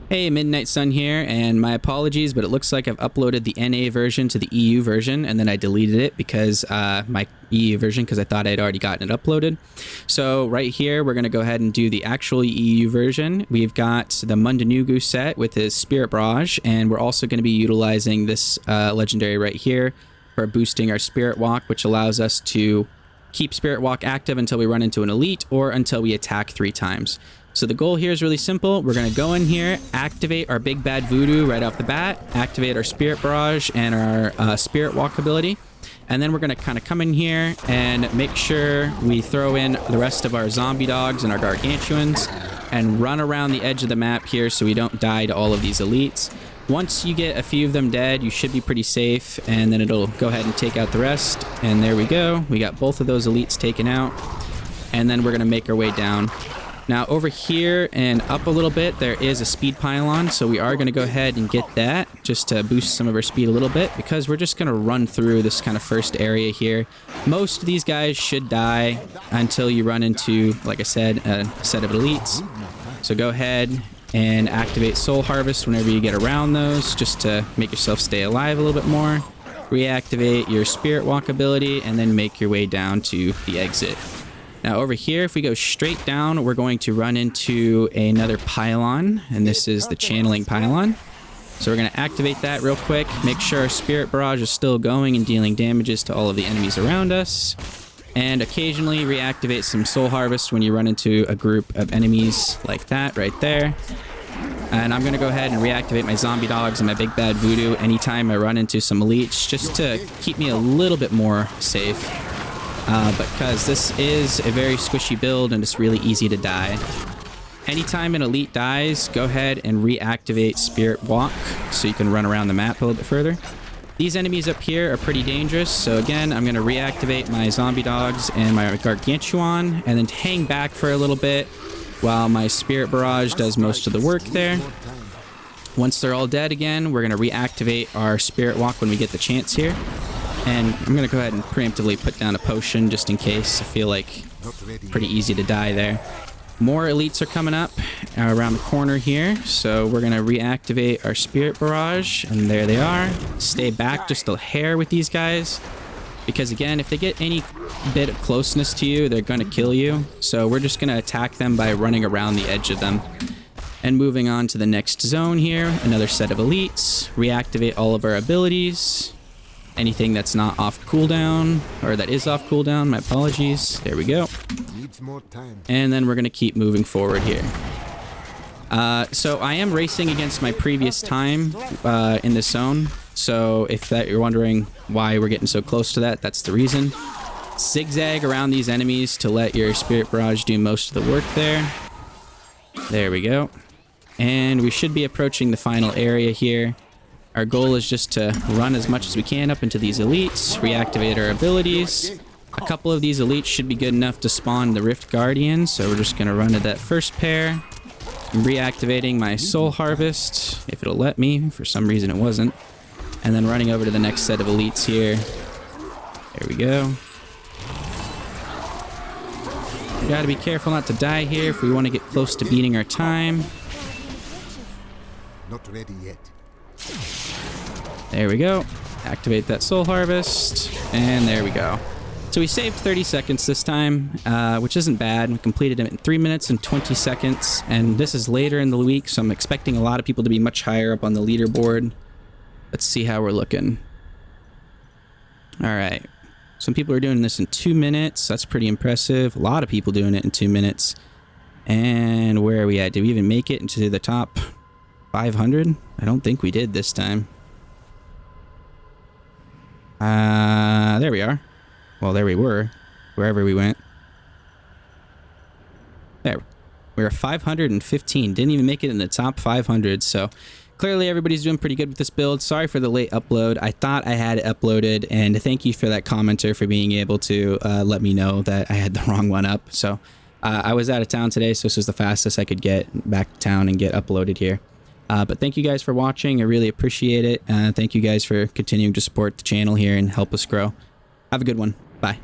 Hey, Midnight Sun here, and my apologies, but it looks like I've uploaded the NA version to the EU version, and then I deleted it because my EU version, because I thought I'd already gotten it uploaded. So right here, we're going to go ahead and do the actual EU version. We've got the Mundunugu set with his Spirit Barrage, and we're also going to be utilizing this legendary right here for boosting our Spirit Walk, which allows us to keep Spirit Walk active until we run into an elite or until we attack 3 times. So the goal here is really simple. We're going to go in here, activate our Big Bad Voodoo right off the bat, activate our Spirit Barrage and our Spirit Walk ability. And then we're going to kind of come in here and make sure we throw in the rest of our zombie dogs and our gargantuans and run around the edge of the map here so we don't die to all of these elites. Once you get a few of them dead, you should be pretty safe, and then it'll go ahead and take out the rest. And there we go. We got both of those elites taken out. And then we're going to make our way down. Now over here and up a little bit, there is a speed pylon, so we are going to go ahead and get that just to boost some of our speed a little bit, because we're just going to run through this kind of first area here. Most of these guys should die until you run into, like I said, a set of elites. So go ahead and activate Soul Harvest whenever you get around those, just to make yourself stay alive a little bit more. Reactivate your Spirit Walk ability, and then make your way down to the exit. Now over here, if we go straight down, we're going to run into another pylon, and this is the channeling pylon. So we're going to activate that real quick, make sure our Spirit Barrage is still going and dealing damages to all of the enemies around us, and occasionally reactivate some Soul Harvest when you run into a group of enemies like that right there. And I'm going to go ahead and reactivate my zombie dogs and my Big Bad Voodoo anytime I run into some elites, just to keep me a little bit more safe. Because this is a very squishy build and it's really easy to die. Anytime an elite dies, go ahead and reactivate Spirit Walk so you can run around the map a little bit further. These enemies up here are pretty dangerous, so again, I'm going to reactivate my zombie dogs and my gargantuan, and then hang back for a little bit while my Spirit Barrage does most of the work there. Once they're all dead again, we're going to reactivate our Spirit Walk when we get the chance here. And I'm going to go ahead and preemptively put down a potion just in case. I feel like pretty easy to die there. More elites are coming up around the corner here. So we're going to reactivate our Spirit Barrage. And there they are. Stay back just a hair with these guys. Because again, if they get any bit of closeness to you, they're going to kill you. So we're just going to attack them by running around the edge of them. And moving on to the next zone here. Another set of elites. Reactivate all of our abilities. Anything that's not off cooldown, or that is off cooldown, my apologies. There we go. And then we're going to keep moving forward here. So I am racing against my previous time in this zone. So if you're wondering why we're getting so close to that, that's the reason. Zigzag around these enemies to let your Spirit Barrage do most of the work there. There we go. And we should be approaching the final area here. Our goal is just to run as much as we can up into these elites, reactivate our abilities. A couple of these elites should be good enough to spawn the Rift Guardian, so we're just going to run to that first pair. I'm reactivating my Soul Harvest, if it'll let me. For some reason it wasn't. And then running over to the next set of elites here. There we go. We gotta be careful not to die here if we want to get close to beating our time. Not ready yet. There we go. Activate that Soul Harvest. And there we go. So we saved 30 seconds this time, which isn't bad. We completed it in 3 minutes and 20 seconds. And this is later in the week, so I'm expecting a lot of people to be much higher up on the leaderboard. Let's see how we're looking. Alright. Some people are doing this in 2 minutes. That's pretty impressive. A lot of people doing it in 2 minutes. And where are we at? Did we even make it into the top 500? I don't think we did this time. There we are. Well, there we were. Wherever we went. There. We were 515. Didn't even make it in the top 500, so clearly everybody's doing pretty good with this build. Sorry for the late upload. I thought I had it uploaded, and thank you for that commenter for being able to let me know that I had the wrong one up. So I was out of town today, so this was the fastest I could get back to town and get uploaded here. But thank you guys for watching. I really appreciate it. Thank you guys for continuing to support the channel here and help us grow. Have a good one. Bye.